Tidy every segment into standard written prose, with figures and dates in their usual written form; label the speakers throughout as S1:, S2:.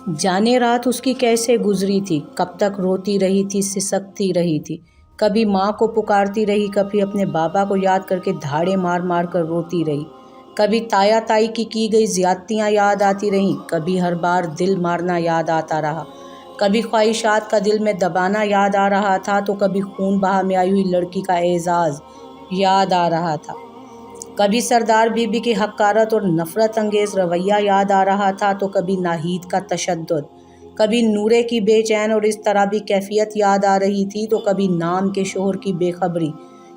S1: जाने रात उसकी कैसे गुजरी थी, कब तक रोती रही थी, सिसकती रही थी। कभी माँ को पुकारती रही, कभी अपने बाबा को याद करके धाड़े मार मार कर रोती रही। कभी ताया ताई की गई ज्यादतियाँ याद आती रहीं, कभी हर बार दिल मारना याद आता रहा। कभी ख्वाहिशात का दिल में दबाना याद आ रहा था, तो कभी खून बहा में आई हुई लड़की का एजाज़ याद आ रहा था। कभी सरदार बीबी की हकारत और नफ़रत अंगेज़ रवैया याद आ रहा था, तो कभी नाहीद का तशद्दुद। कभी नूरे की बेचैन और इस तरह भी कैफियत याद आ रही थी, तो कभी नाम के शोहर की बेखबरी।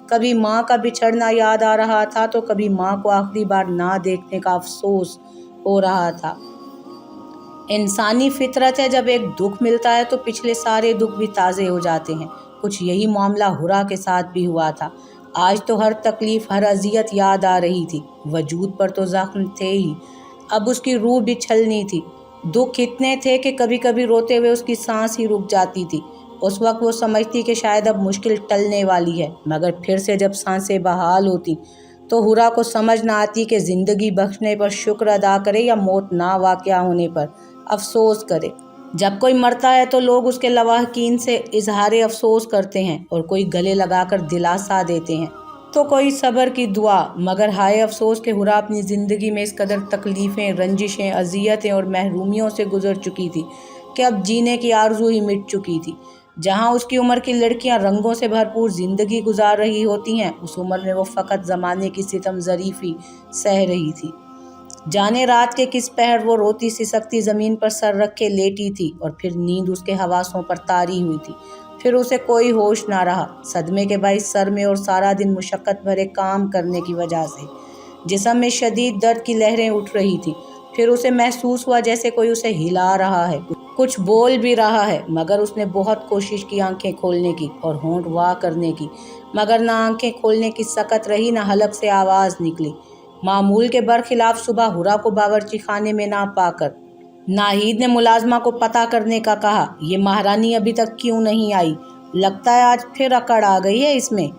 S1: कभी माँ का बिछड़ना याद आ रहा था, तो कभी माँ को आखिरी बार ना देखने का अफसोस हो रहा था। इंसानी फितरत है, जब एक दुख मिलता है तो पिछले सारे दुख भी ताज़े हो जाते हैं। कुछ यही मामला हुरा के साथ भी हुआ था। आज तो हर तकलीफ़, हर अज़ियत याद आ रही थी। वजूद पर तो ज़ख्म थे ही, अब उसकी रूह भी छलनी थी। दुख इतने थे कि कभी कभी रोते हुए उसकी सांस ही रुक जाती थी। उस वक्त वो समझती कि शायद अब मुश्किल टलने वाली है, मगर फिर से जब सांसें बहाल होती तो हुरा को समझ ना आती कि ज़िंदगी बख्शने पर शुक्र अदा करे या मौत ना वाक़या होने पर अफसोस करे। जब कोई मरता है तो लोग उसके लवाहकीन से इजहार अफसोस करते हैं, और कोई गले लगाकर दिलासा देते हैं, तो कोई सब्र की दुआ। मगर हाय अफसोस कि हुरा अपनी ज़िंदगी में इस कदर तकलीफ़ें, रंजिशें, अजियतें और महरूमियों से गुजर चुकी थी कि अब जीने की आरज़ू ही मिट चुकी थी। जहाँ उसकी उम्र की लड़कियाँ रंगों से भरपूर ज़िंदगी गुजार रही होती हैं, उस उम्र में वो फ़कत ज़माने की सितम ज़रीफ़ी सह रही थी। जाने रात के किस पहर वो रोती सिसकती ज़मीन पर सर रख के लेटी थी, और फिर नींद उसके हवासों पर तारी हुई थी। फिर उसे कोई होश ना रहा, सदमे के बाइस सर में और सारा दिन मुशक्क़त भरे काम करने की वजह से जिस्म में शदीद दर्द की लहरें उठ रही थी। फिर उसे महसूस हुआ जैसे कोई उसे हिला रहा है, कुछ बोल भी रहा है। मगर उसने बहुत कोशिश की आंखें खोलने की और होंठ वाह करने की, मगर ना आंखें खोलने की सकत रही, ना हलक से आवाज़ निकली। मामूल के बरखिलाफ सुबह हुरा को बावर्ची खाने में ना पाकर नाहिद ने मुलाजमा को पता करने का कहा। ये महारानी अभी तक क्यों नहीं आई? लगता है आज फिर अकड़ आ गई है इसमें।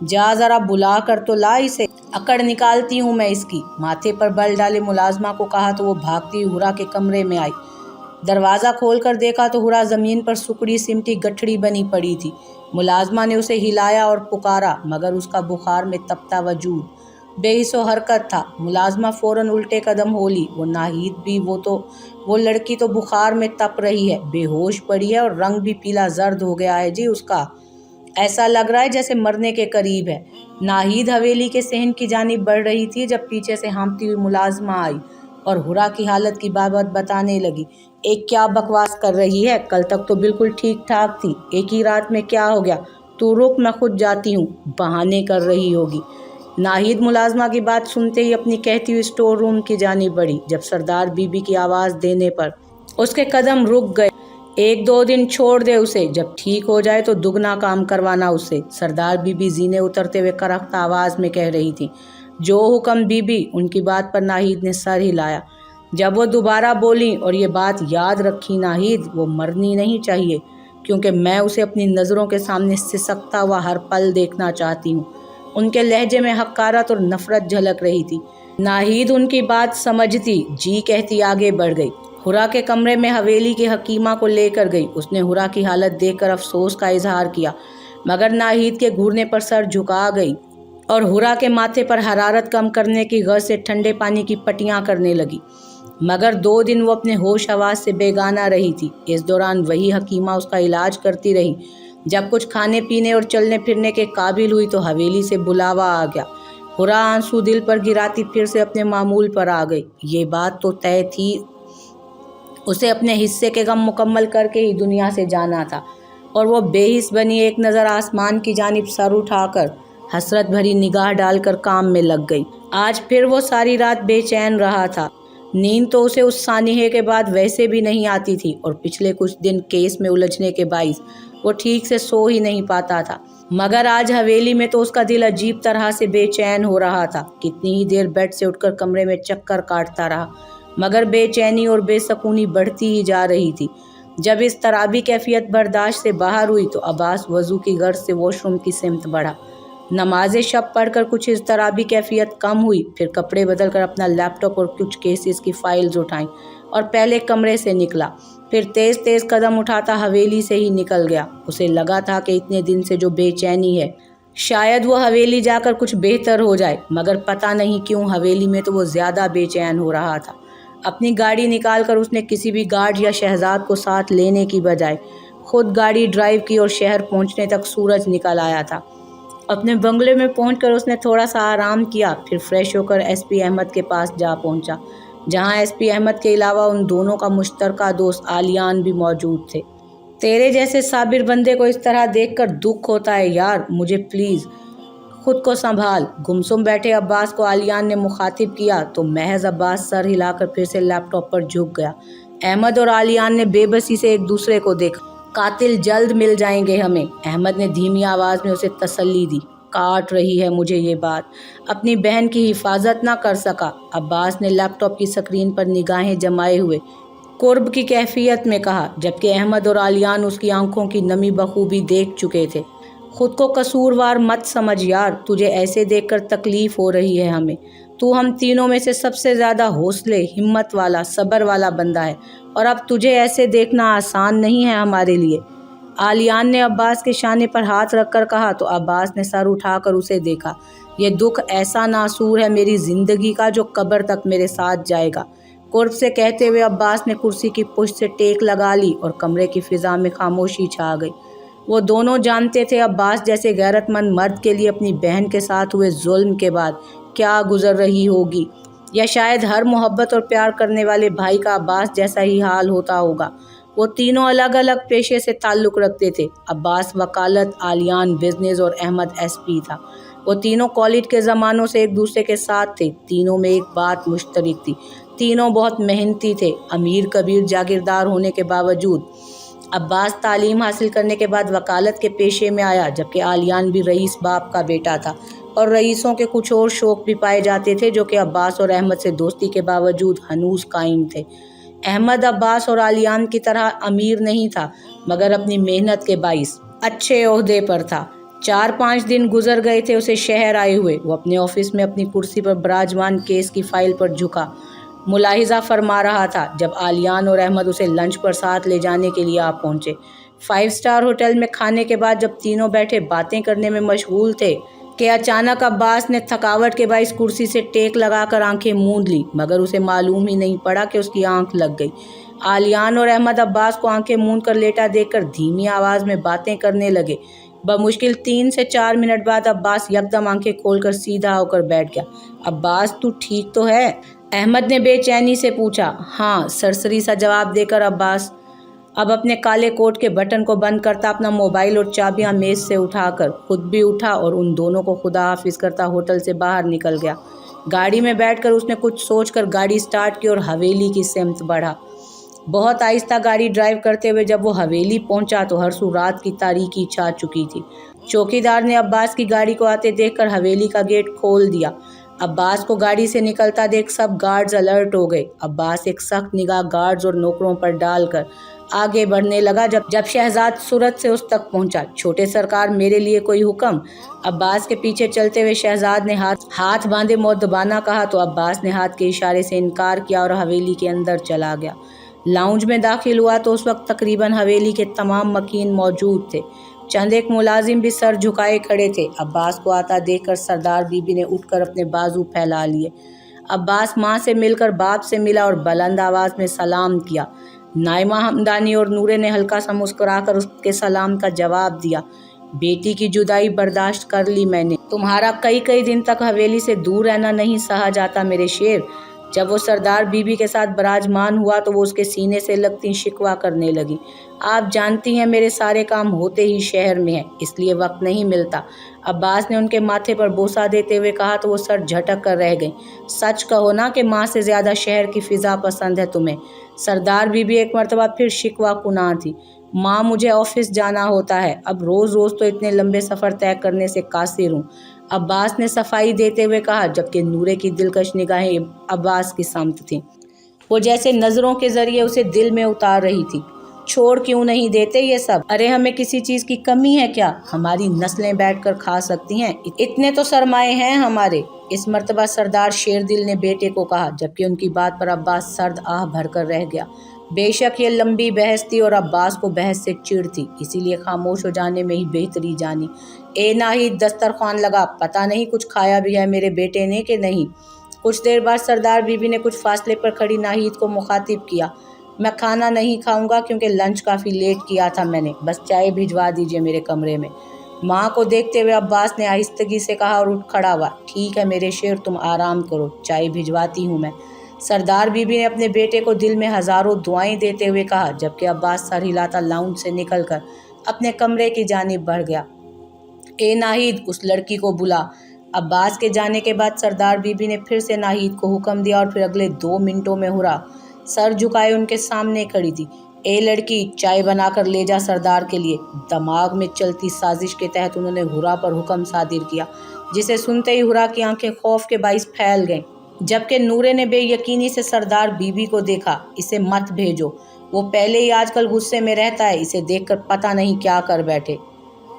S1: जा ज़रा बुला कर तो ला इसे, अकड़ निकालती हूँ मैं इसकी। माथे पर बल डाले मुलाजमा को कहा तो वो भागती हुरा के कमरे में आई। दरवाज़ा खोल कर देखा तो हुरा ज़मीन पर सुकड़ी सिमटी गठड़ी बनी पड़ी थी। मुलाजमा ने उसे हिलाया और पुकारा, मगर उसका बुखार में तपता वजूद बेहिसो हरकत था। मुलाजमा फ़ौरन उल्टे कदम होली। वो नाहिद भी, वो लड़की तो बुखार में तप रही है, बेहोश पड़ी है, और रंग भी पीला जर्द हो गया है जी उसका। ऐसा लग रहा है जैसे मरने के करीब है। नाहिद हवेली के सहन की जानिब बढ़ रही थी जब पीछे से हाँफती हुई मुलाजमा आई और हुरा की हालत की बाबत बताने लगी। एक क्या बकवास कर रही है, कल तक तो बिल्कुल ठीक ठाक थी, एक ही रात में क्या हो गया? तू रुक, मैं खुद जाती हूँ, बहाने कर रही होगी। नाहिद मुलाजमा की बात सुनते ही अपनी कहती हुई स्टोर रूम की जानिब बढ़ी। जब सरदार बीबी की आवाज़ देने पर उसके कदम रुक गए। एक दो दिन छोड़ दे उसे, जब ठीक हो जाए तो दुगना काम करवाना उससे, सरदार बीबी जीने उतरते हुए करख्ता आवाज़ में कह रही थी। जो हुक्म बीबी। उनकी बात पर नाहिद ने सर हिलाया। जब वो दोबारा बोली, और ये बात याद रखी नाहिद, वो मरनी नहीं चाहिए, क्योंकि मैं उसे अपनी नज़रों के सामने सिसकता हुआ हर पल देखना चाहती हूँ। उनके लहजे में हकारत और नफरत झलक रही थी। नाहिद उनकी बात समझती जी कहती आगे बढ़ गई। हुरा के कमरे में हवेली की हकीमा को लेकर गई। उसने हुरा की हालत देखकर अफसोस का इजहार किया, मगर नाहिद के घूरने पर सर झुका गई और हुरा के माथे पर हरारत कम करने की गर्ज से ठंडे पानी की पट्टियां करने लगी। मगर 2 दिन वो अपने होश हवास से बेगाना रही थी। इस दौरान वही हकीमा उसका इलाज करती रही। जब कुछ खाने पीने और चलने फिरने के काबिल हुई तो हवेली से बुलावा आ गया। हुरा आंसू दिल पर गिराती फिर से अपने मामूल पर आ गई। ये बात तो तय थी, उसे अपने हिस्से के गम मुकम्मल करके ही दुनिया से जाना था, और वो बेहिस बनी एक नज़र आसमान की जानिब सर उठाकर हसरत भरी निगाह डालकर काम में लग गई। आज फिर वो सारी रात बेचैन रहा था। नींद तो उसे उस सानिहे के बाद वैसे भी नहीं आती थी, और पिछले कुछ दिन केस में उलझने के बाइस वो ठीक से सो ही नहीं पाता था। मगर आज हवेली में तो उसका दिल अजीब तरह से बेचैन हो रहा था। कितनी ही देर बेड से उठकर कमरे में चक्कर काटता रहा, मगर बेचैनी और बेसकूनी बढ़ती ही जा रही थी। जब इस तराबी कैफियत बर्दाश्त से बाहर हुई तो अब्बास वज़ू की गर्ज से वॉशरूम की सिमत बढ़ा। नमाज शब पढ़ कर कुछ इस तरह भी कैफियत कम हुई, फिर कपड़े बदल कर अपना लैपटॉप और कुछ केसेस की फाइल्स उठाईं और पहले कमरे से निकला। फिर तेज़ तेज़ कदम उठाता हवेली से ही निकल गया। उसे लगा था कि इतने दिन से जो बेचैनी है शायद वो हवेली जाकर कुछ बेहतर हो जाए, मगर पता नहीं क्यों हवेली में तो वो ज़्यादा बेचैन हो रहा था। अपनी गाड़ी निकालकर उसने किसी भी गार्ड या शहजाद को साथ लेने की बजाय खुद गाड़ी ड्राइव की और शहर पहुंचने तक सूरज निकल आया था। अपने बंगले में पहुंचकर उसने थोड़ा सा आराम किया, फिर फ्रेश होकर एसपी अहमद के पास जा पहुंचा, जहां एसपी अहमद के अलावा उन दोनों का मुश्तरका दोस्त आलियान भी मौजूद थे। तेरे जैसे साबिर बंदे को इस तरह देखकर दुख होता है यार, मुझे प्लीज़ खुद को संभाल। गुमसुम बैठे अब्बास को आलियान ने मुखातिब किया तो महज अब्बास सर हिलाकर फिर से लैपटॉप पर झुक गया। अहमद और आलियान ने बेबसी से एक दूसरे को देखा। कातिल जल्द मिल जाएंगे हमें, अहमद ने धीमी आवाज़ में उसे तसल्ली दी। काट रही है मुझे ये बात, अपनी बहन की हिफाजत ना कर सका, अब्बास ने लैपटॉप की स्क्रीन पर निगाहें जमाए हुए कुर्ब की कैफियत में कहा, जबकि अहमद और आलियान उसकी आंखों की नमी बखूबी देख चुके थे। खुद को कसूरवार मत समझ यार, तुझे ऐसे देखकर तकलीफ हो रही है हमें। तू हम तीनों में से सबसे ज़्यादा हौसले, हिम्मत वाला, सब्र वाला बंदा है और अब तुझे ऐसे देखना आसान नहीं है हमारे लिए। आलियान ने अब्बास के शाने पर हाथ रखकर कहा तो अब्बास ने सर उठाकर उसे देखा। ये दुख ऐसा नासूर है मेरी ज़िंदगी का जो कब्र तक मेरे साथ जाएगा, कुर्ब से कहते हुए अब्बास ने कुर्सी की पुश्त से टेक लगा ली और कमरे की फिजा में खामोशी छा गई। वो दोनों जानते थे अब्बास जैसे गैरतमंद मर्द के लिए अपनी बहन के साथ हुए जुल्म के बाद क्या गुजर रही होगी, या शायद हर मोहब्बत और प्यार करने वाले भाई का अब्बास जैसा ही हाल होता होगा। वो तीनों अलग अलग पेशे से ताल्लुक़ रखते थे। अब्बास वकालत, आलियान बिजनेस और अहमद एसपी था। वो तीनों कॉलेज के ज़मानों से एक दूसरे के साथ थे। तीनों में एक बात मुश्तरक थी, तीनों बहुत मेहनती थे। अमीर कबीर जागीरदार होने के बावजूद अब्बास तालीम हासिल करने के बाद वकालत के पेशे में आया, जबकि आलियान भी रईस बाप का बेटा था और रईसों के कुछ और शौक़ भी पाए जाते थे जो कि अब्बास और अहमद से दोस्ती के बावजूद हनूज कायम थे। अहमद अब्बास और आलियान की तरह अमीर नहीं था, मगर अपनी मेहनत के बाइस अच्छे ओहदे पर था। 4-5 दिन गुजर गए थे उसे शहर आए हुए। वो अपने ऑफिस में अपनी कुर्सी पर विराजमान केस की फाइल पर झुका मुलाहिजा फरमा रहा था जब आलियान और अहमद उसे लंच पर साथ ले जाने के लिए आ पहुंचे। 5 स्टार होटल में खाने के बाद जब तीनों बैठे बातें करने में मशगूल थे कि अचानक अब्बास ने थकावट के बाइस कुर्सी से टेक लगाकर आंखें मूंद ली, मगर उसे मालूम ही नहीं पड़ा कि उसकी आंख लग गई। आलियान और अहमद अब्बास को आंखें मूंद कर लेटा देखकर धीमी आवाज़ में बातें करने लगे। बमुश्किल 3 से 4 मिनट बाद अब्बास यकदम आंखें खोलकर सीधा होकर बैठ गया। अब्बास तू ठीक तो है? अहमद ने बेचैनी से पूछा। हाँ, सरसरी सा जवाब देकर अब्बास अब अपने काले कोट के बटन को बंद करता अपना मोबाइल और चाबियां मेज़ से उठाकर खुद भी उठा और उन दोनों को खुदा हाफिज करता होटल से बाहर निकल गया। गाड़ी में बैठकर उसने कुछ सोचकर गाड़ी स्टार्ट की और हवेली की सिमत बढ़ा। बहुत आहिस्ता गाड़ी ड्राइव करते हुए जब वो हवेली पहुंचा तो हरसू रात की तारीकी छा चुकी थी। चौकीदार ने अब्बास की गाड़ी को आते देखकर हवेली का गेट खोल दिया। अब्बास को गाड़ी से निकलता देख सब गार्ड्स अलर्ट हो गए। अब्बास एक सख्त निगाह गार्ड्स और नौकरों पर डालकर आगे बढ़ने लगा। जब शहजाद सूरत से उस तक पहुंचा। छोटे सरकार, मेरे लिए कोई हुक्म? अब्बास के पीछे चलते हुए शहजाद ने हाथ बांधे मुअद्दबाना कहा तो अब्बास ने हाथ के इशारे से इनकार किया और हवेली के अंदर चला गया। लाउंज में दाखिल हुआ तो उस वक्त तकरीबन हवेली के तमाम मकीन मौजूद थे। चंद एक मुलाजिम भी सर झुकाए खड़े थे। अब्बास को आता देखकर सरदार बीबी ने उठकर अपने बाजू फैला लिए। अब्बास माँ से मिलकर बाप से मिला और बुलंद आवाज़ में सलाम किया। नाइमा हमदानी और नूरे ने हल्का सा मुस्कुराकर उसके सलाम का जवाब दिया। बेटी की जुदाई बर्दाश्त कर ली मैंने, तुम्हारा कई दिन तक हवेली से दूर रहना नहीं सहा जाता मेरे शेर। जब वो सरदार बीबी के साथ बराजमान हुआ तो वो उसके सीने से लगती शिकवा करने लगी। आप जानती हैं मेरे सारे काम होते ही शहर में हैं, इसलिए वक्त नहीं मिलता। अब्बास ने उनके माथे पर बोसा देते हुए कहा तो वो सर झटक कर रह गई। सच कहो ना कि माँ से ज़्यादा शहर की फ़िज़ा पसंद है तुम्हें? सरदार बीबी एक मरतबा फिर शिकवा कुना थी। माँ, मुझे ऑफिस जाना होता है, अब रोज़ रोज़ तो इतने लंबे सफ़र तय करने से कासिर हूँ, अब्बास ने सफाई देते हुए कहा, जबकि नूरे की दिलकश निगाहें अब्बास की समत थीं। वो जैसे नज़रों के ज़रिए उसे दिल में उतार रही थी। छोड़ क्यों नहीं देते ये सब? अरे हमें किसी चीज़ की कमी है क्या? हमारी नस्लें बैठकर खा सकती हैं, इतने तो सरमाए हैं हमारे। इस मर्तबा सरदार शेरदिल ने बेटे को कहा, जबकि उनकी बात पर अब्बास सर्द आह भरकर रह गया। बेशक ये लंबी बहस थी और अब्बास को बहस से चिढ़ थी, इसीलिए खामोश हो जाने में ही बेहतरी जानी। ए नाहिद, दस्तरखान लगा, पता नहीं कुछ खाया भी है मेरे बेटे ने कि नहीं। कुछ देर बाद सरदार बीबी ने कुछ फासले पर खड़ी नाहिद को मुखातिब किया। मैं खाना नहीं खाऊंगा क्योंकि लंच काफ़ी लेट किया था मैंने, बस चाय भिजवा दीजिए मेरे कमरे में। माँ को देखते हुए अब्बास ने आहिस्तगी से कहा और उठ खड़ा हुआ। ठीक है मेरे शेर, तुम आराम करो, चाय भिजवाती हूँ मैं। सरदार बीबी ने अपने बेटे को दिल में हज़ारों दुआएं देते हुए कहा, जबकि अब्बास सर हिलाता लाउंज से निकलकर अपने कमरे की जानिब बढ़ गया। ए नाहिद, उस लड़की को बुला। अब्बास के जाने के बाद सरदार बीबी ने फिर से नाहिद को हुक्म दिया और फिर अगले 2 मिनटों में हुरा सर झुकाए उनके सामने खड़ी थी। ए लड़की, चाय बनाकर ले जा सरदार के लिए। दिमाग में चलती साजिश के तहत उन्होंने हुरा पर हुक्म सादिर किया, जिसे सुनते ही हुरा की आंखें खौफ के बाइस फैल गईं, जबकि नूरे ने बेयकीनी से सरदार बीबी को देखा। इसे मत भेजो, वो पहले ही आजकल गुस्से में रहता है, इसे देखकर पता नहीं क्या कर बैठे।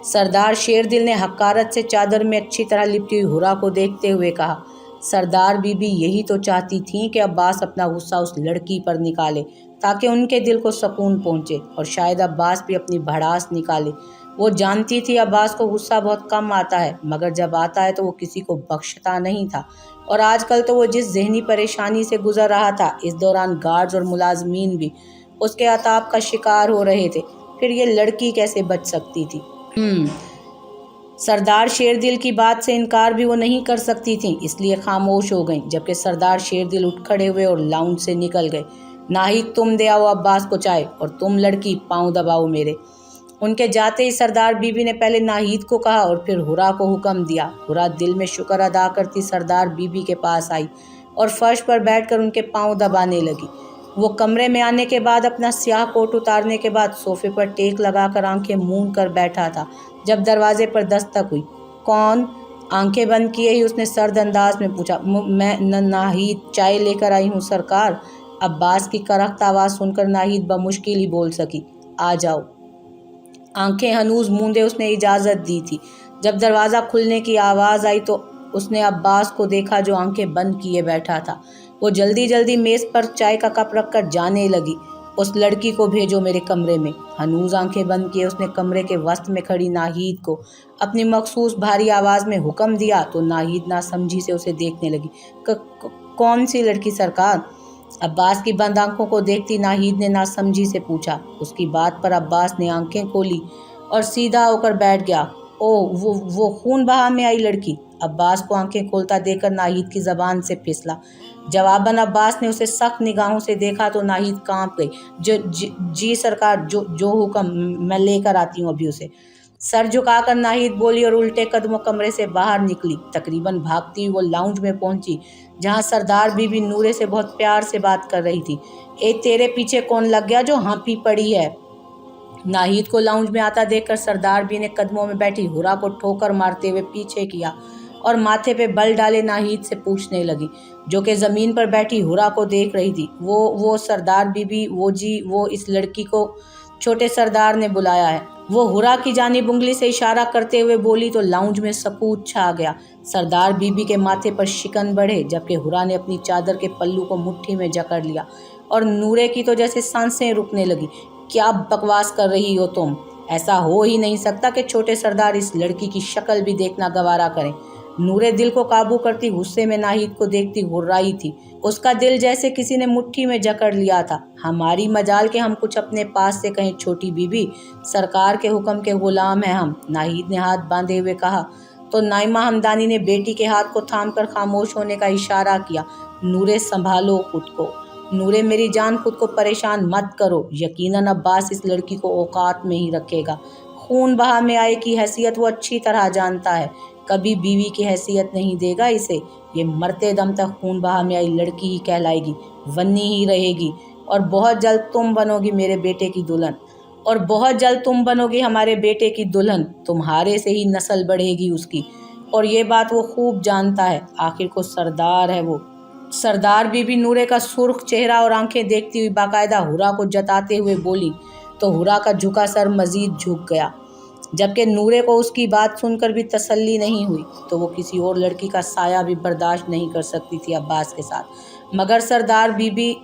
S1: सरदार शेरदिल ने हकारत से चादर में अच्छी तरह लिपटी हुई हुरा को देखते हुए कहा। सरदार बीबी यही तो चाहती थीं कि अब्बास अपना गुस्सा उस लड़की पर निकाले ताकि उनके दिल को सुकून पहुंचे और शायद अब्बास भी अपनी भड़ास निकाले। वो जानती थी अब्बास को गुस्सा बहुत कम आता है, मगर जब आता है तो वो किसी को बख्शता नहीं था। और आजकल तो वो जिस जहनी परेशानी से गुजर रहा था, इस दौरान गार्ड्स और मुलाजमीन भी उसके अताब का शिकार हो रहे थे। फिर ये लड़की कैसे बच सकती थी? सरदार शेरदिल की बात से इनकार भी वो नहीं कर सकती थीं, इसलिए खामोश हो गईं, जबकि सरदार शेरदिल उठ खड़े हुए और लाउंज से निकल गए। नाहिद, तुम दे आओ अब्बास को चाय, और तुम लड़की पाँव दबाओ मेरे। उनके जाते ही सरदार बीबी ने पहले नाहिद को कहा और फिर हुरा को हुक्म दिया। हुरा दिल में शुक्र अदा करती सरदार बीबी के पास आई और फर्श पर बैठकर उनके पाँव दबाने लगी। वो कमरे में आने के बाद अपना स्याह कोट उतारने के बाद सोफे पर टेक लगाकर आंखें मूंद कर बैठा था जब दरवाजे पर दस्तक हुई। कौन? आंखें बंद किए ही उसने सर्द अंदाज में पूछा। मैं नाहिद, चाय लेकर आई हूँ सरकार। अब्बास की करख्त आवाज़ सुनकर नाहिद बमुश्किल ही बोल सकी, आ जाओ। आंखें हनूज मूंदे उसने इजाज़त दी थी। जब दरवाज़ा खुलने की आवाज़ आई तो उसने अब्बास को देखा जो आंखें बंद किए बैठा था। वो जल्दी जल्दी मेज़ पर चाय का कप रखकर जाने लगी। उस लड़की को भेजो मेरे कमरे में। हनूज आंखें बंद किए उसने कमरे के वस्त में खड़ी नाहिद को अपनी मखसूस भारी आवाज़ में हुक्म दिया तो नाहिद नासमझी से उसे देखने लगी। कौन सी लड़की सरकार? अब्बास की बंद आंखों को देखती नाहिद ने नासमझी से पूछा। उसकी बात पर अब्बास ने आंखें खोली और सीधा होकर बैठ गया। ओह, वो खून बहा में आई लड़की। अब्बास को आंखें खोलता देखकर नाहिद की ज़बान से फिसला। जवाबन अब्बास ने उसे सख्त निगाहों से देखा तो नाहिद कांप गई। जी सरकार, जो हुक्म, मैं लेकर आती हूँ अभी उसे। सर झुकाकर नाहिद बोली और उल्टे कदमों कमरे से बाहर निकली। तकरीबन भागती हुई वो लाउंज में पहुंची जहां सरदार बीबी नूरे से बहुत प्यार से बात कर रही थी। ए, तेरे पीछे कौन लग गया जो हाँफी पड़ी है? नाहिद को लाउंज में आता देखकर सरदार बी ने कदमों में बैठी हुरा को ठोकर मारते हुए पीछे किया और माथे पे बल डाले नाहिद से पूछने लगी, जो कि ज़मीन पर बैठी हुरा को देख रही थी। वो सरदार बीबी, वो जी, वो इस लड़की को छोटे सरदार ने बुलाया है। वो हुरा की जानिब उंगली से इशारा करते हुए बोली तो लाउंज में सकूत छा गया। सरदार बीबी के माथे पर शिकन बढ़े, जबकि हुरा ने अपनी चादर के पल्लू को मुट्ठी में जकड़ लिया और नूरे की तो जैसे सांसें रुकने लगी। क्या बकवास कर रही हो तुम? ऐसा हो ही नहीं सकता कि छोटे सरदार इस लड़की की शक्ल भी देखना गवारा करें। नूरे दिल को काबू करती गुस्से में नाहिद को देखती गुर्राई थी। उसका दिल जैसे किसी ने मुट्ठी में जकड़ लिया था। हमारी मजाल के हम कुछ अपने पास से कहें छोटी बीबी, सरकार के हुक्म के गुलाम हैं हम, नाहिद ने हाथ बांधे हुए कहा तो नाइमा हमदानी ने बेटी के हाथ को थामकर खामोश होने का इशारा किया। नूरे, संभालो खुद को। नूरे मेरी जान, खुद को परेशान मत करो। यकीनन अब्बास इस लड़की को औकात में ही रखेगा। खून बहा में आए की हैसियत वो अच्छी तरह जानता है, कभी बीवी की हैसियत नहीं देगा इसे। ये मरते दम तक खून बहा में आई लड़की ही कहलाएगी, वन्नी ही रहेगी। और बहुत जल्द तुम बनोगी मेरे बेटे की दुल्हन, और बहुत जल्द तुम बनोगी हमारे बेटे की दुल्हन। तुम्हारे से ही नस्ल बढ़ेगी उसकी, और ये बात वो खूब जानता है। आखिर को सरदार है वो। सरदार बीबी नूरे का सुर्ख चेहरा और आंखें देखती हुई बाकायदा हुरा को जताते हुए बोली, تو ہورا کا جھکا سر مزید جھک گیا۔ جبکہ نورے کو اس کی بات سن کر بھی تسلی نہیں ہوئی تو وہ کسی اور لڑکی کا سایہ بھی برداشت نہیں کر سکتی تھی عباس کے ساتھ۔ مگر سردار بی بی،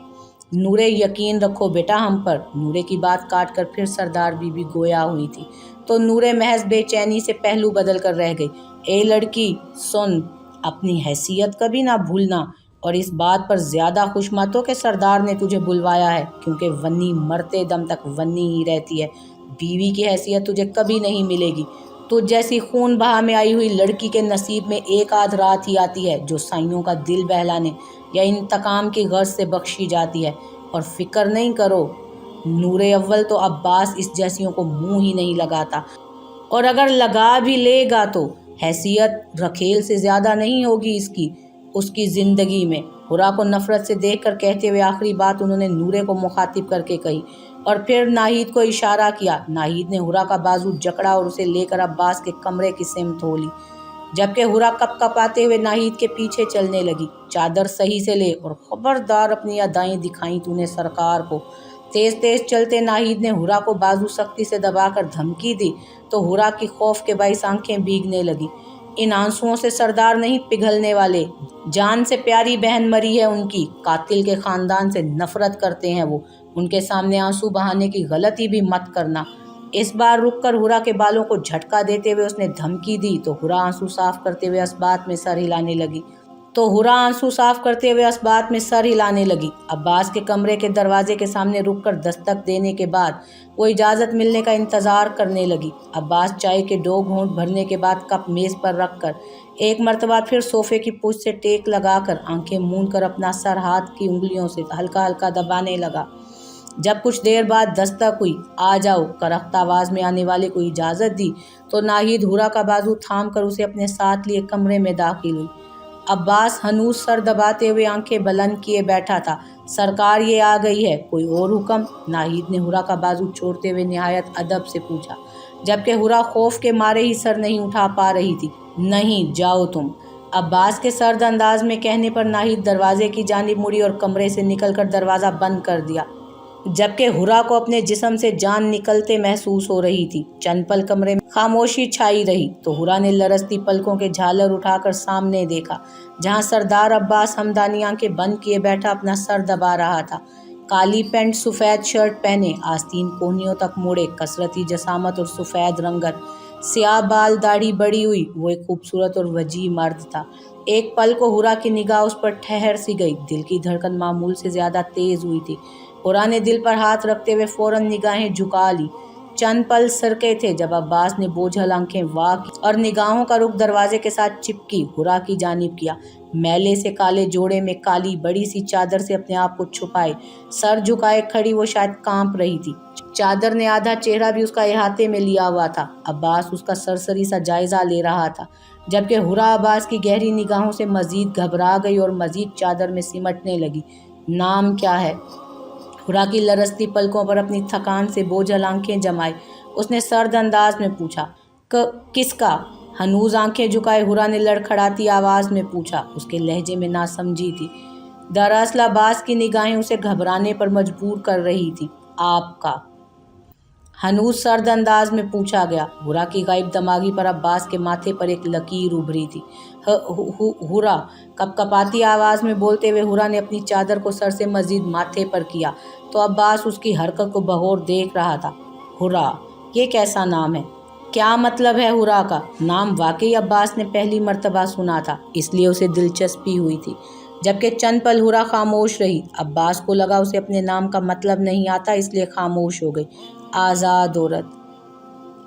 S1: نورے یقین رکھو بیٹا ہم پر۔ نورے کی بات کاٹ کر پھر سردار بی بی گویا ہوئی تھی تو نورے محض بے چینی سے پہلو بدل کر رہ گئی۔ اے لڑکی سن، اپنی حیثیت کبھی نہ بھولنا، اور اس بات پر زیادہ خوش مت ہو کہ سردار نے تجھے بلوایا ہے، کیونکہ ونی مرتے دم تک ونی ہی رہتی ہے۔ بیوی کی حیثیت تجھے کبھی نہیں ملے گی۔ تجھ جیسی خون بہا میں آئی ہوئی لڑکی کے نصیب میں ایک آدھ رات ہی آتی ہے جو سائیوں کا دل بہلانے یا انتقام کی غرض سے بخشی جاتی ہے۔ اور فکر نہیں کرو، نور اول تو عباس اس جیسیوں کو منہ ہی نہیں لگاتا، اور اگر لگا بھی لے گا تو حیثیت رکھیل سے زیادہ نہیں ہوگی اس کی زندگی میں۔ ہورا کو نفرت سے دیکھ کر کہتے ہوئے آخری بات انہوں نے نورے کو مخاطب کر کے کہی اور پھر ناہید کو اشارہ کیا۔ ناہید نے ہورا کا بازو جکڑا اور اسے لے کر عباس کے کمرے کی سمت ہو لی، جبکہ ہورا کپ کپاتے ہوئے ناہید کے پیچھے چلنے لگی۔ چادر صحیح سے لے اور خبردار اپنی ادائیں دکھائیں تو نے سرکار کو۔ تیز تیز چلتے ناہید نے ہورا کو بازو سختی سے دبا کر دھمکی دی تو ہورا کی خوف کے باعث آنکھیں بھیگنے لگی۔ ان آنسوؤں سے سردار نہیں پگھلنے والے، جان سے پیاری بہن مری ہے ان کی، قاتل کے خاندان سے نفرت کرتے ہیں وہ، ان کے سامنے آنسو بہانے کی غلطی بھی مت کرنا۔ اس بار رک کر ہورا کے بالوں کو جھٹکا دیتے ہوئے اس نے دھمکی دی تو ہورا آنسو صاف کرتے ہوئے اسبات میں سر ہلانے لگی۔ عباس کے کمرے کے دروازے کے سامنے رک کر دستک دینے کے بعد وہ اجازت ملنے کا انتظار کرنے لگی۔ عباس چائے کے 2 گھونٹ بھرنے کے بعد کپ میز پر رکھ کر ایک مرتبہ پھر صوفے کی پشت سے ٹیک لگا کر آنکھیں موند کر اپنا سر ہاتھ کی انگلیوں سے ہلکا ہلکا دبانے لگا۔ جب کچھ دیر بعد دستک ہوئی، آ جاؤ کرختہ آواز میں آنے والے کو اجازت دی تو ناہید ہورا کا بازو تھام کر اسے اپنے ساتھ لیے کمرے میں داخل ہوئی۔ عباس ہنوز سر دباتے ہوئے آنکھیں بلند کیے بیٹھا تھا۔ سرکار یہ آ گئی ہے، کوئی اور حکم؟ ناہید نے ہورا کا بازو چھوڑتے ہوئے نہایت ادب سے پوچھا، جبکہ ہورا خوف کے مارے ہی سر نہیں اٹھا پا رہی تھی۔ نہیں، جاؤ تم۔ عباس کے سرد انداز میں کہنے پر ناہید دروازے کی جانب مڑی اور کمرے سے نکل کر دروازہ بند کر دیا، جبکہ ہورا کو اپنے جسم سے جان نکلتے محسوس ہو رہی تھی۔ چند پل کمرے میں خاموشی چھائی رہی تو ہورا نے لرزتی پلکوں کے جھالر اٹھا کر سامنے دیکھا، جہاں سردار عباس ہمدانی آنکھیں بند کیے بیٹھا اپنا سر دبا رہا تھا۔ کالی پینٹ، سفید شرٹ پہنے، آستین کوہنیوں تک موڑے، کثرتی جسامت اور سفید رنگت، سیاہ بال، داڑھی بڑی ہوئی، وہ ایک خوبصورت اور وجیح مرد تھا۔ ایک پل کو ہورا کی نگاہ اس پر ٹھہر سی گئی، دل کی دھڑکن معمول سے زیادہ تیز ہوئی تھی۔ ہورا نے دل پر ہاتھ رکھتے ہوئے فوراً نگاہیں جھکا لی۔ چند پل سرکے تھے جب عباس نے بوجھل آنکھیں وا کی اور نگاہوں کا رخ دروازے کے ساتھ چپکی ہورا کی جانب کیا۔ میلے سے کالے جوڑے میں کالی بڑی سی چادر سے اپنے آپ کو چھپائے سر جھکائے کھڑی وہ شاید کانپ رہی تھی۔ چادر نے آدھا چہرہ بھی اس کا احاطے میں لیا ہوا تھا۔ عباس اس کا سرسری سا جائزہ لے رہا تھا، جبکہ ہورا عباس کی گہری نگاہوں سے مزید گھبرا گئی اور مزید چادر میں سمٹنے لگی۔ نام کیا ہے؟ ہورا کی لرزتی پلکوں پر اپنی تھکان سے بوجھل آنکھیں جمائے اس نے سرد انداز میں پوچھا۔ کس کا؟ ہنوز آنکھیں جھکائے ہورا نے لڑکھڑاتی آواز میں پوچھا، اس کے لہجے میں ناسمجھی تھی۔ دراصل عباس کی نگاہیں اسے گھبرانے پر مجبور کر رہی تھی۔ آپ کا؟ ہنوز سرد انداز میں پوچھا گیا۔ ہورا کی غائب دماغی پر عباس کے ماتھے پر ایک لکیر ابھری تھی۔ ہورا، کپ کپاتی آواز میں بولتے ہوئے ہورا نے اپنی چادر کو سر سے مزید ماتھے پر کیا تو عباس اس کی حرکت کو بغور دیکھ رہا تھا۔ ہورا، یہ کیسا نام ہے؟ کیا مطلب ہے ہورا کا؟ نام واقعی عباس نے پہلی مرتبہ سنا تھا، اس لیے اسے دلچسپی ہوئی تھی۔ جبکہ چند پل ہورا خاموش رہی۔ عباس کو لگا اسے اپنے نام کا مطلب نہیں آتا، اس لیے خاموش ہو گئی۔ آزاد عورت۔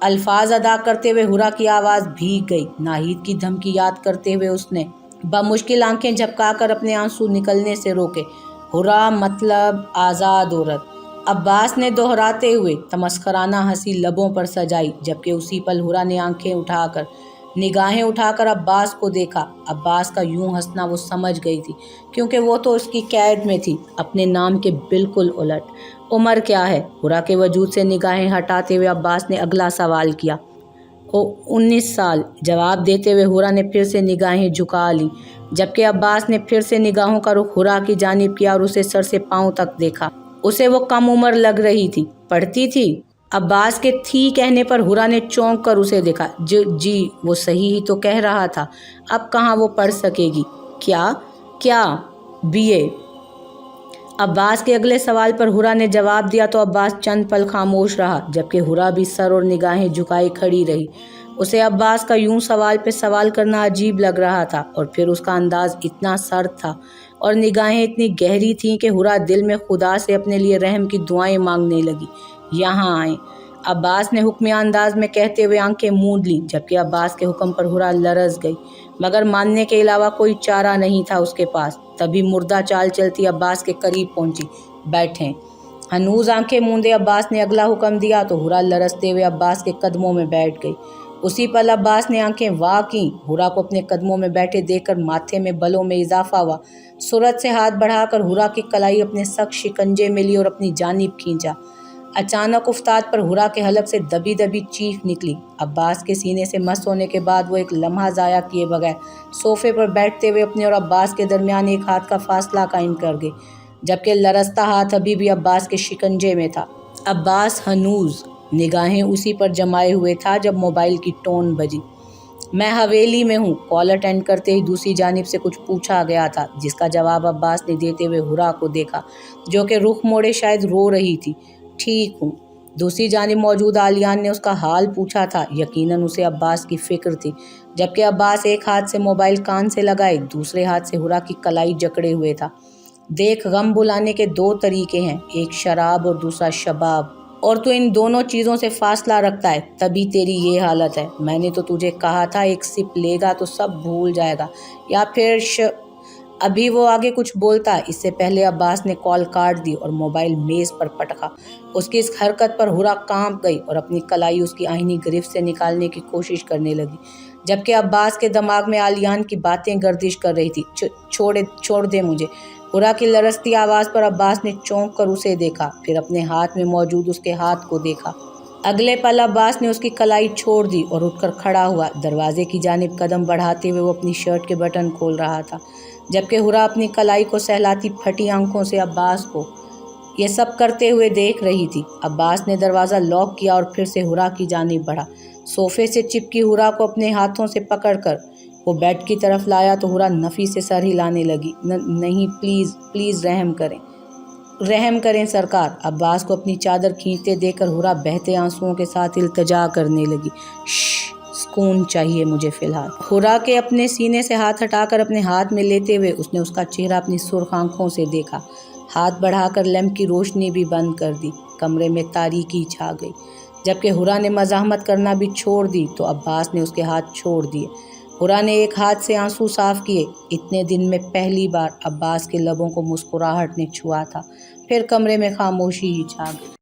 S1: الفاظ ادا کرتے ہوئے ہورا کی آواز بھیگ گئی۔ ناہید کی دھمکی یاد کرتے ہوئے اس نے بمشکل آنکھیں جھپکا کر اپنے آنسو نکلنے سے روکے۔ ہورا مطلب آزاد عورت، عباس نے دہراتے ہوئے تمسخرانہ ہنسی لبوں پر سجائی، جبکہ اسی پل ہورا نے نگاہیں اٹھا کر عباس کو دیکھا۔ عباس کا یوں ہنسنا وہ سمجھ گئی تھی، کیونکہ وہ تو اس کی قید میں تھی، اپنے نام کے بالکل الٹ۔ عمر کیا ہے؟ ہورا کے وجود سے نگاہیں ہٹاتے ہوئے عباس نے اگلا سوال کیا۔ 19 سال، جواب دیتے ہوئے ہورا نے پھر سے نگاہیں جھکا لیں، جبکہ عباس نے پھر سے نگاہوں کا رخ ہورا کی جانب کیا اور اسے سر سے پاؤں تک دیکھا۔ اسے وہ کم عمر لگ رہی تھی۔ पढ़ती थी? अब्बास के थी कहने पर हुरा ने चौंक कर उसे देखा। जी, वो सही ही तो कह रहा था। अब कहाँ वो पढ़ सकेगी? क्या? क्या? बीए। अब्बास के अगले सवाल पर हुरा ने जवाब दिया तो अब्बास चंद पल खामोश रहा, जबकि हुरा भी सर और निगाहें झुकाई खड़ी रही। उसे अब्बास का यूं सवाल पे सवाल करना अजीब लग रहा था, और फिर उसका अंदाज इतना सर्द था और निगाहें इतनी गहरी थीं कि हुरा दिल में खुदा से अपने लिए रहम की दुआएं मांगने लगी। यहाँ आए, अब्बास ने हुक्मिया अंदाज में कहते हुए आंखें मूंद लीं, जबकि अब्बास के हुक्म पर हुरा लरज़ गई, मगर मानने के अलावा कोई चारा नहीं था उसके पास। तभी मुर्दा चाल चलती अब्बास के करीब पहुंची। बैठें। हनूज आंखें मूंदे अब्बास ने अगला हुक्म दिया तो हुरा लरसते हुए अब्बास के कदमों में बैठ गई। उसी पल अब्बास ने आंखें वाह की। हुरा को अपने कदमों में बैठे देखकर माथे में बलों में इजाफा हुआ। सूरत से हाथ बढ़ाकर हुरा की कलाई अपने सख्त शिकंजे में ली और अपनी जानिब खींचा। अचानक उफ्ताद पर हुरा के हलक से दबी दबी चीख निकली। अब्बास के सीने से मस्त होने के बाद वो एक लम्हा ज़ाया किए बगैर सोफे पर बैठते हुए अपने और अब्बास के दरमियान एक हाथ का फासला कायम कर गई, जबकि लरसता हाथ अभी भी अब्बास के शिकंजे में था। अब्बास हनूज निगाहें उसी पर जमाए हुए था जब मोबाइल की टोन बजी। मैं हवेली में हूँ, कॉल अटेंड करते ही दूसरी जानिब से कुछ पूछा गया था, जिसका जवाब अब्बास ने देते हुए हुरा को देखा, जो कि रुख मोड़े शायद रो रही थी। ठीक हूँ। दूसरी जानिब मौजूद आलियान ने उसका हाल पूछा था। यकीनन उसे अब्बास की फिक्र थी, जबकि अब्बास एक हाथ से मोबाइल कान से लगाए दूसरे हाथ से हुरा की कलाई जकड़े हुए था। देख, गम भुलाने के दो तरीके हैं, एक शराब और दूसरा शबाब, और तू इन दोनों चीज़ों से फासला रखता है, तभी तेरी ये हालत है। मैंने तो तुझे कहा था एक सिप लेगा तो सब भूल जाएगा, या फिर अभी वो आगे कुछ बोलता, इससे पहले अब्बास ने कॉल काट दी और मोबाइल मेज़ पर पटका। उसकी इस हरकत पर हुरा कांप गई और अपनी कलाई उसकी आईनी गिरफ्त से निकालने की कोशिश करने लगी, जबकि अब्बास के दिमाग में आलियान की बातें गर्दिश कर रही थी। छोड़ दे मुझे। हुरा की लरसती आवाज़ पर अब्बास ने चौंक कर उसे देखा, फिर अपने हाथ में मौजूद उसके हाथ को देखा। अगले पल अब्बास ने उसकी कलाई छोड़ दी और उठकर खड़ा हुआ। दरवाजे की जानिब कदम बढ़ाते हुए वो अपनी शर्ट के बटन खोल रहा था, जबकि हुरा अपनी कलाई को सहलाती फटी आंखों से अब्बास को ये सब करते हुए देख रही थी। अब्बास ने दरवाज़ा लॉक किया और फिर से हुरा की जानिब बढ़ा। सोफे से चिपकी हुरा को अपने हाथों से पकड़कर वो बेड की तरफ लाया तो हुरा नफ़ी से सर हिलाने लगी। नहीं, प्लीज़ रहम करें सरकार। अब्बास को अपनी चादर खींचते देखकर हुरा बहते आंसुओं के साथ इल्तजा करने लगी। सुकून चाहिए मुझे फ़िलहाल। हुरा के अपने सीने से हाथ हटाकर अपने हाथ में लेते हुए उसने उसका चेहरा अपनी सुर्ख आंखों से देखा। हाथ बढ़ाकर लैंप की रोशनी भी बंद कर दी। कमरे में तारीकी छा गई। जबकि हुरा ने मज़ाहमत करना भी छोड़ दी तो अब्बास ने उसके हाथ छोड़ दिए। हुरा ने एक हाथ से आंसू साफ किए। इतने दिन में पहली बार अब्बास के लबों को मुस्कुराहट ने छुआ था। फिर कमरे में खामोशी ही छा गई।